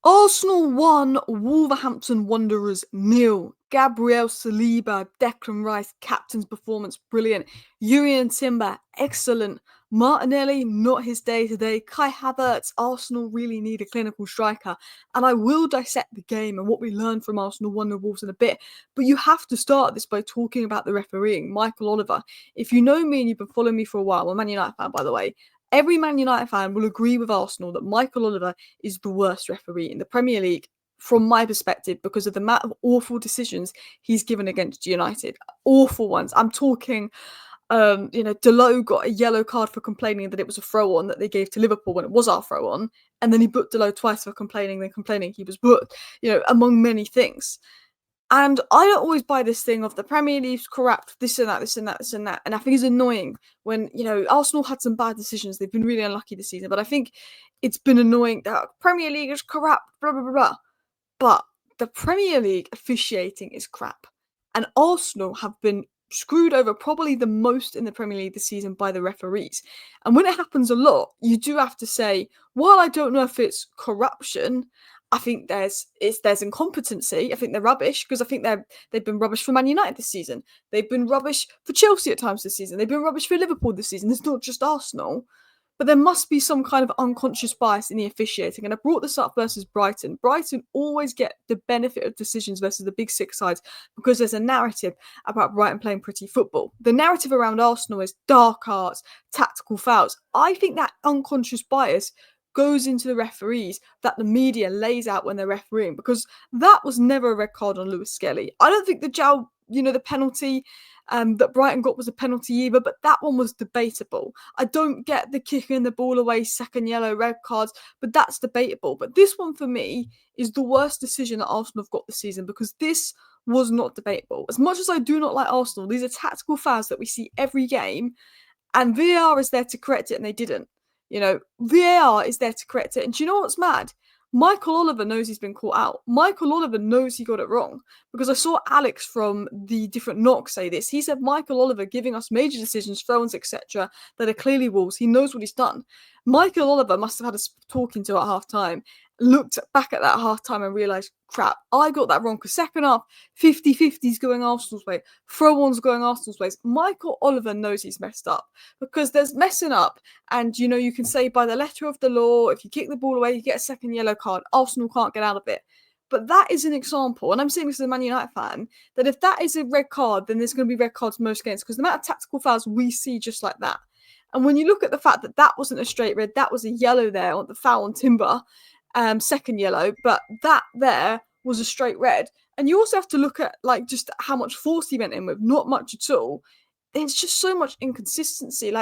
Arsenal 1, Wolverhampton Wanderers 0. Gabriel Saliba, Declan Rice, captain's performance, brilliant. Jurrien Timber, excellent. Martinelli, not his day today. Kai Havertz, Arsenal really need a clinical striker. And I will dissect the game and what we learned from Arsenal 1 Wolves in a bit. But you have to start this by talking about the refereeing, Michael Oliver. If you know me and you've been following me for a while, I'm a Man United fan, by the way, every Man United fan will agree with Arsenal that Michael Oliver is the worst referee in the Premier League from my perspective because of the amount of awful decisions he's given against United. Awful ones. I'm talking, Delot got a yellow card for complaining that it was a throw-on that they gave to Liverpool when it was our throw-on, and then he booked Delot twice for complaining he was booked, among many things. And I don't always buy this thing of the Premier League's corrupt, this and that, this and that, this and that. And I think it's annoying when, Arsenal had some bad decisions. They've been really unlucky this season. But I think it's been annoying that Premier League is corrupt, blah, blah, blah, blah. But the Premier League officiating is crap. And Arsenal have been screwed over probably the most in the Premier League this season by the referees. And when it happens a lot, you do have to say, while I don't know if it's corruption, I think there's incompetency. I think they're rubbish because I think they've been rubbish for Man United this season. They've been rubbish for Chelsea at times this season. They've been rubbish for Liverpool this season. It's not just Arsenal. But there must be some kind of unconscious bias in the officiating. And I brought this up versus Brighton. Brighton always get the benefit of decisions versus the big six sides because there's a narrative about Brighton playing pretty football. The narrative around Arsenal is dark arts, tactical fouls. I think that unconscious bias goes into the referees that the media lays out when they're refereeing, because that was never a red card on Lewis Skelly. I don't think the penalty that Brighton got was a penalty either, but that one was debatable. I don't get the kicking the ball away, second yellow, red cards, but that's debatable. But this one for me is the worst decision that Arsenal have got this season because this was not debatable. As much as I do not like Arsenal, these are tactical fouls that we see every game, and VAR is there to correct it, and they didn't. VAR is there to correct it. And do you know what's mad? Michael Oliver knows he's been caught out. Michael Oliver knows he got it wrong. Because I saw Alex from the different knocks say this. He said Michael Oliver giving us major decisions, throw-ins, etc., that are clearly Wolves. He knows what he's done. Michael Oliver must have had a talking to at half-time, looked back at that half-time and realised, crap, I got that wrong. Because second half, 50-50's going Arsenal's way. Throw-ons going Arsenal's way. Michael Oliver knows he's messed up. Because there's messing up. And, you can say by the letter of the law, if you kick the ball away, you get a second yellow card. Arsenal can't get out of it. But that is an example, and I'm saying this as a Man United fan, that if that is a red card, then there's going to be red cards most games, because the amount of tactical fouls we see just like that. And when you look at the fact that that wasn't a straight red, that was a yellow there on the foul on Timber, second yellow, but that there was a straight red. And you also have to look at just how much force he went in with, not much at all. There's just so much inconsistency.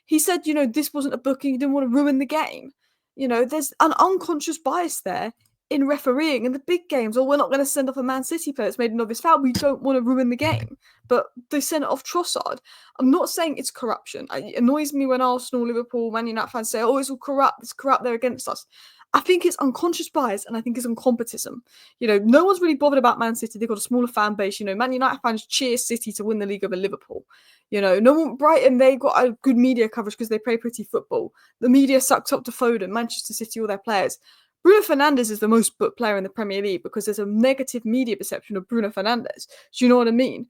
He said, this wasn't a booking, he didn't want to ruin the game. There's an unconscious bias there in refereeing in the big games. Or we're not going to send off a Man City player that's made an obvious foul. We don't want to ruin the game. But they sent it off Trossard. I'm not saying it's corruption. It annoys me when Arsenal, Liverpool, Man United fans say, oh, it's all corrupt. It's corrupt. They're against us. I think it's unconscious bias, and I think it's incompetentism. No one's really bothered about Man City. They've got a smaller fan base. Man United fans cheer City to win the league over Liverpool. No one, Brighton, they got a good media coverage because they play pretty football. The media sucked up to Foden, Manchester City, all their players. Bruno Fernandes is the most booked player in the Premier League because there's a negative media perception of Bruno Fernandes. Do you know what I mean?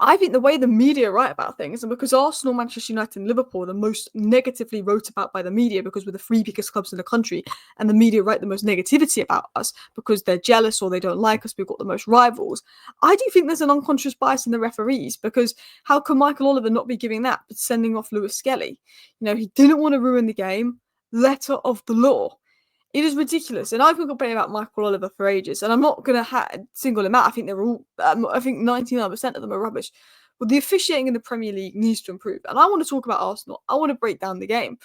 I think the way the media write about things, and because Arsenal, Manchester United and Liverpool are the most negatively wrote about by the media because we're the three biggest clubs in the country, and the media write the most negativity about us because they're jealous or they don't like us, we've got the most rivals. I do think there's an unconscious bias in the referees, because how can Michael Oliver not be giving that but sending off Lewis Skelly? He didn't want to ruin the game. Letter of the law. It is ridiculous, and I've been complaining about Michael Oliver for ages, and I'm not going to single him out. I think they're all, I think 99% of them are rubbish. But the officiating in the Premier League needs to improve, and I want to talk about Arsenal. I want to break down the game,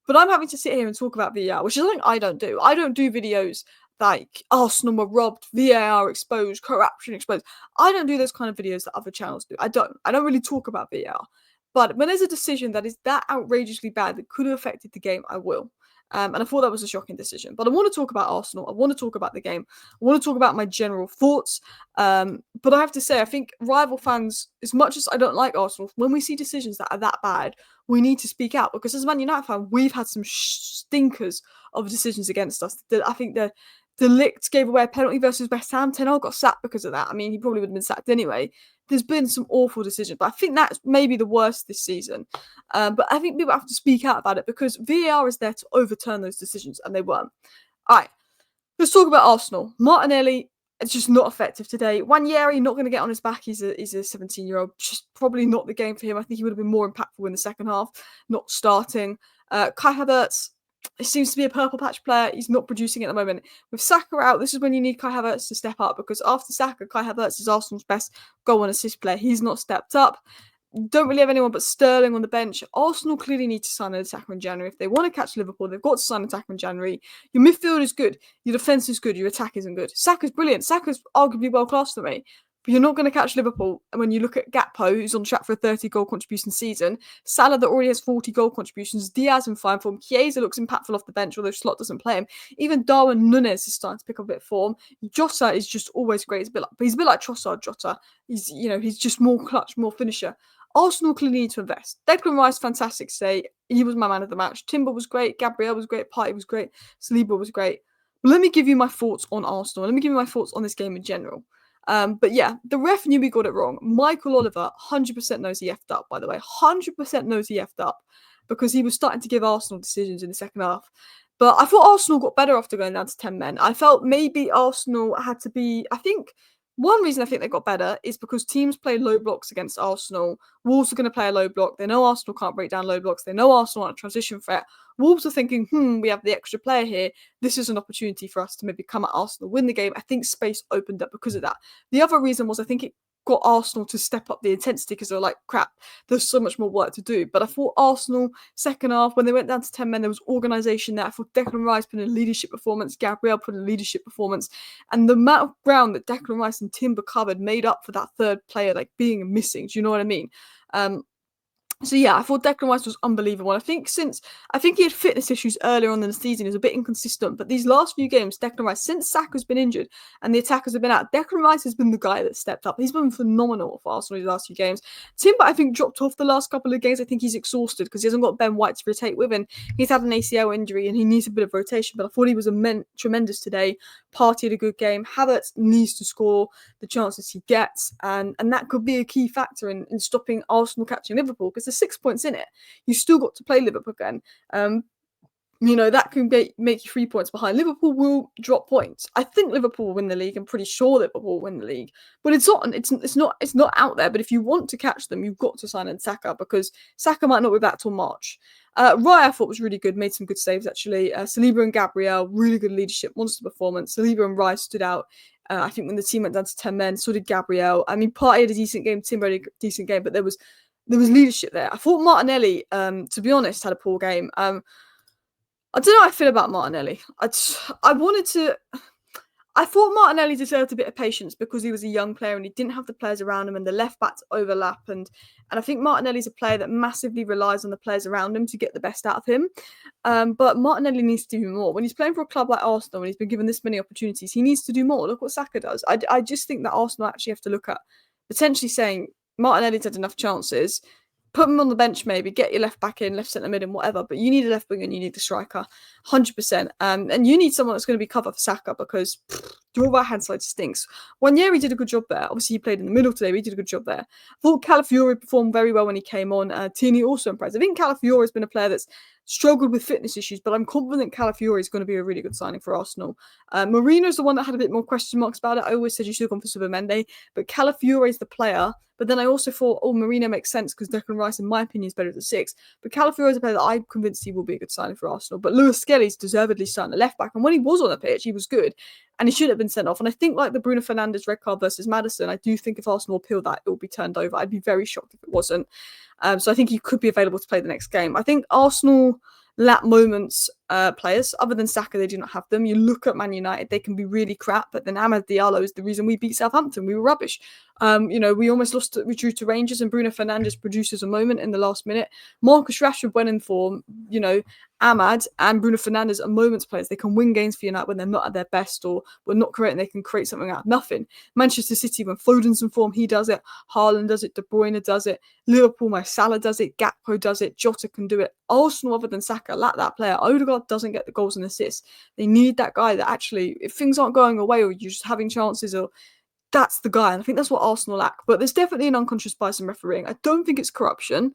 but I'm having to sit here and talk about VAR, which is something I don't do. I don't do videos like Arsenal were robbed, VAR exposed, corruption exposed. I don't do those kind of videos that other channels do. I don't really talk about VAR. But when there's a decision that is that outrageously bad that could have affected the game, I will. And I thought that was a shocking decision. But I want to talk about Arsenal. I want to talk about the game. I want to talk about my general thoughts. But I have to say, I think rival fans, as much as I don't like Arsenal, when we see decisions that are that bad, we need to speak out. Because as a Man United fan, we've had some stinkers of decisions against us. I think the Ligt gave away a penalty versus West Ham. Ten Hag got sacked because of that. I mean, he probably would have been sacked anyway. There's been some awful decisions, but I think that's maybe the worst this season. But I think people have to speak out about it because VAR is there to overturn those decisions, and they weren't. All right, let's talk about Arsenal. Martinelli is just not effective today. Ranieri not going to get on his back. He's a 17-year-old. Just probably not the game for him. I think he would have been more impactful in the second half, not starting. Kai Havertz, it seems to be a purple patch player. He's not producing at the moment. With Saka out, this is when you need Kai Havertz to step up because after Saka, Kai Havertz is Arsenal's best goal and assist player. He's not stepped up. Don't really have anyone but Sterling on the bench. Arsenal clearly need to sign an attacker in January. If they want to catch Liverpool, they've got to sign an attacker in January. Your midfield is good. Your defence is good. Your attack isn't good. Saka's brilliant. Saka's arguably world-class for me. But you're not going to catch Liverpool. And when you look at Gakpo, who's on track for a 30-goal contribution season, Salah that already has 40 goal contributions, Diaz in fine form, Chiesa looks impactful off the bench, although Slot doesn't play him. Even Darwin Núñez is starting to pick up a bit of form. Jota is just always great. He's a bit like Trossard, Jota. He's just more clutch, more finisher. Arsenal clearly need to invest. Declan Rice, fantastic today. He was my man of the match. Timber was great. Gabriel was great. Partey was great. Saliba was great. But let me give you my thoughts on Arsenal. Let me give you my thoughts on this game in general. But yeah, the ref knew we got it wrong. Michael Oliver 100% knows he effed up, by the way. 100% knows he effed up because he was starting to give Arsenal decisions in the second half. But I thought Arsenal got better after going down to 10 men. I felt maybe Arsenal had to be, I think, one reason I think they got better is because teams play low blocks against Arsenal. Wolves are going to play a low block. They know Arsenal can't break down low blocks. They know Arsenal aren't a transition threat. Wolves are thinking, we have the extra player here. This is an opportunity for us to maybe come at Arsenal, win the game. I think space opened up because of that. The other reason was I think it got Arsenal to step up the intensity because they were like, crap, there's so much more work to do. But I thought Arsenal, second half, when they went down to 10 men, there was organisation there. I thought Declan Rice put in a leadership performance, Gabriel put in a leadership performance, and the amount of ground that Declan Rice and Timber covered made up for that third player like being missing. Do you know what I mean? So yeah, I thought Declan Rice was unbelievable. I think he had fitness issues earlier on in the season, he was a bit inconsistent. But these last few games, Declan Rice, since Saka's been injured and the attackers have been out, Declan Rice has been the guy that stepped up. He's been phenomenal for Arsenal these last few games. Timber, I think, dropped off the last couple of games. I think he's exhausted because he hasn't got Ben White to rotate with, and he's had an ACL injury and he needs a bit of rotation. But I thought he was tremendous today. Partey had a good game. Havertz needs to score the chances he gets, and that could be a key factor in stopping Arsenal catching Liverpool because there's 6 points in it. You still got to play Liverpool again. That can make you 3 points behind. Liverpool will drop points. I think Liverpool will win the league. I'm pretty sure Liverpool will win the league. But it's not out there. But if you want to catch them, you've got to sign in Saka because Saka might not be back till March. Raya I thought was really good, made some good saves actually. Saliba and Gabriel, really good leadership, monster performance. Saliba and Rice stood out. I think when the team went down to 10 men, so did Gabriel. I mean, Partey had a decent game, Timber had a decent game, but there was leadership there. I thought Martinelli, to be honest, had a poor game. I don't know how I feel about Martinelli. I thought Martinelli deserved a bit of patience because he was a young player and he didn't have the players around him and the left backs overlap. And I think Martinelli's a player that massively relies on the players around him to get the best out of him. But Martinelli needs to do more. When he's playing for a club like Arsenal and he's been given this many opportunities, he needs to do more. Look what Saka does. I just think that Arsenal actually have to look at potentially saying Martinelli's had enough chances. Put him on the bench maybe, get your left back in, left centre mid and whatever, but you need a left wing and you need a striker, 100%. And you need someone that's going to be cover for Saka because your right hand side stinks. Ranieri did a good job there. Obviously he played in the middle today, but he did a good job there. I thought Calafiori performed very well when he came on. Tierney also impressed. I think Calafiori has been a player that's struggled with fitness issues, but I'm confident Calafiori is going to be a really good signing for Arsenal. Marino's the one that had a bit more question marks about it. I always said you should have gone for Subamende, but Calafiori is the player. But then I also thought, Marino makes sense because Declan Rice, in my opinion, is better at the 6. But Calafiori is a player that I'm convinced he will be a good signing for Arsenal. But Lewis Skelly's deservedly starting the left back. And when he was on the pitch, he was good. And he should have been sent off. And I think like the Bruno Fernandes red card versus Maddison, I do think if Arsenal appeal that, it will be turned over. I'd be very shocked if it wasn't. So I think he could be available to play the next game. I think Arsenal lack moments players. Other than Saka, they do not have them. You look at Man United, they can be really crap, but then Amad Diallo is the reason we beat Southampton. We were rubbish. We almost lost. We drew to Rangers, and Bruno Fernandes produces a moment in the last minute. Marcus Rashford, when in form, Amad and Bruno Fernandes are moments players. They can win games for United when they're not at their best or we're not creating. They can create something out of nothing. Manchester City, when Foden's in form, he does it. Haaland does it. De Bruyne does it. Liverpool, my Salah does it. Gakpo does it. Jota can do it. Arsenal, other than Saka, lack that player. Odegaard doesn't get the goals and assists. They need that guy that actually, if things aren't going away or you're just having chances, or that's the guy. And I think that's what Arsenal lack. But there's definitely an unconscious bias in refereeing. I don't think it's corruption.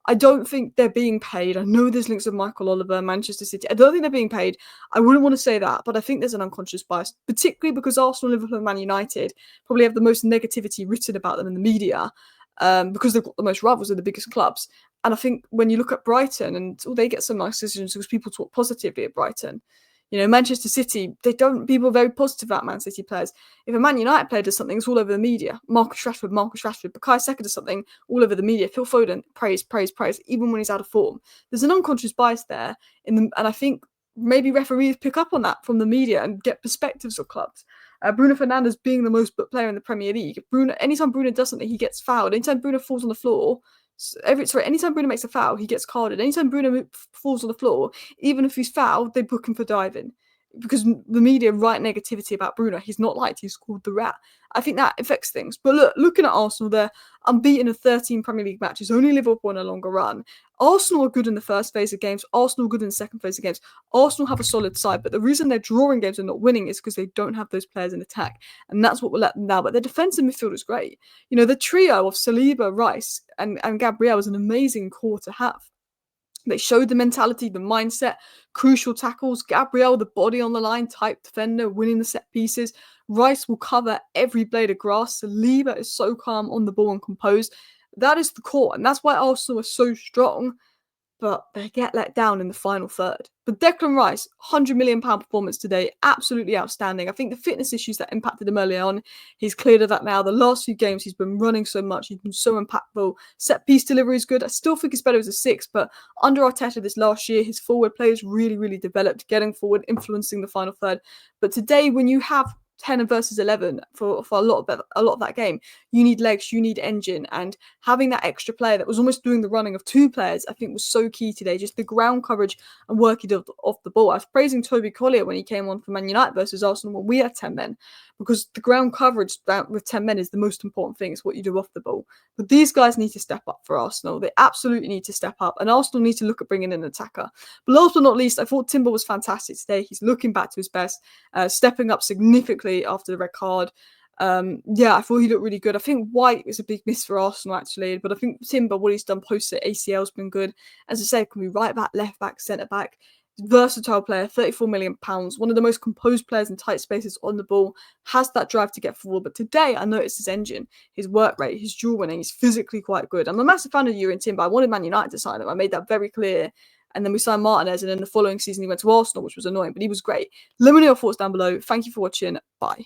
I don't think they're being paid. I know there's links with Michael Oliver, Manchester City. I don't think they're being paid. I wouldn't want to say that, but I think there's an unconscious bias, particularly because Arsenal, Liverpool, and Man United probably have the most negativity written about them in the media because they've got the most rivals of the biggest clubs. And I think when you look at Brighton, and they get some nice decisions because people talk positively at Brighton. Manchester City, people are very positive about Man City players. If a Man United player does something, it's all over the media. Marcus Rashford. Bukayo Saka does something, all over the media. Phil Foden, praise, even when he's out of form. There's an unconscious bias there, and I think maybe referees pick up on that from the media and get perspectives of clubs. Bruno Fernandes being the most booked player in the Premier League. Anytime Bruno does something, he gets fouled. Anytime Bruno falls on the floor, anytime Bruno makes a foul, he gets carded. Anytime Bruno falls on the floor, even if he's fouled, they book him for diving. Because the media write negativity about Bruno. He's not liked, he's called the rat. I think that affects things. But looking at Arsenal, they're unbeaten in 13 Premier League matches, only Liverpool on a longer run. Arsenal are good in the first phase of games. Arsenal are good in the second phase of games. Arsenal have a solid side, but the reason they're drawing games and not winning is because they don't have those players in attack. And that's what will let them down. But their defensive midfield is great. The trio of Saliba, Rice, and Gabriel is an amazing core to have. They showed the mentality, the mindset, crucial tackles. Gabriel, the body on the line type defender, winning the set pieces. Rice will cover every blade of grass. Saliba is so calm on the ball and composed. That is the core, and that's why Arsenal are so strong. But they get let down in the final third. But Declan Rice, £100 million performance today, absolutely outstanding. I think the fitness issues that impacted him early on, he's cleared of that now. The last few games, he's been running so much. He's been so impactful. Set piece delivery is good. I still think he's better as a 6, but under Arteta this last year, his forward play has really, really developed, getting forward, influencing the final third. But today, when you have 10 versus 11 for a lot of that game, you need legs, you need engine, and having that extra player that was almost doing the running of 2 players, I think was so key today. Just the ground coverage and working off the ball. I was praising Toby Collier when he came on for Man United versus Arsenal when we had 10 men, because the ground coverage with 10 men is the most important thing. It's what you do off the ball. But these guys need to step up for Arsenal. They absolutely need to step up, and Arsenal need to look at bringing in an attacker. But last but not least, I thought Timber was fantastic today. He's looking back to his best, stepping up significantly after the red card. I thought he looked really good. I think White is a big miss for Arsenal, actually, but I think Timber, what he's done post ACL has been good. As I said, can be right back, left back, centre back. Versatile player, £34 million, one of the most composed players in tight spaces on the ball, has that drive to get forward. But today I noticed his engine, his work rate, his duel winning. He's physically quite good. I'm a massive fan of Jurrien Timber. I wanted Man United to sign him. I made that very clear. And then we signed Martinez, and then the following season he went to Arsenal, which was annoying, but he was great. Let me know your thoughts down below. Thank you for watching. Bye.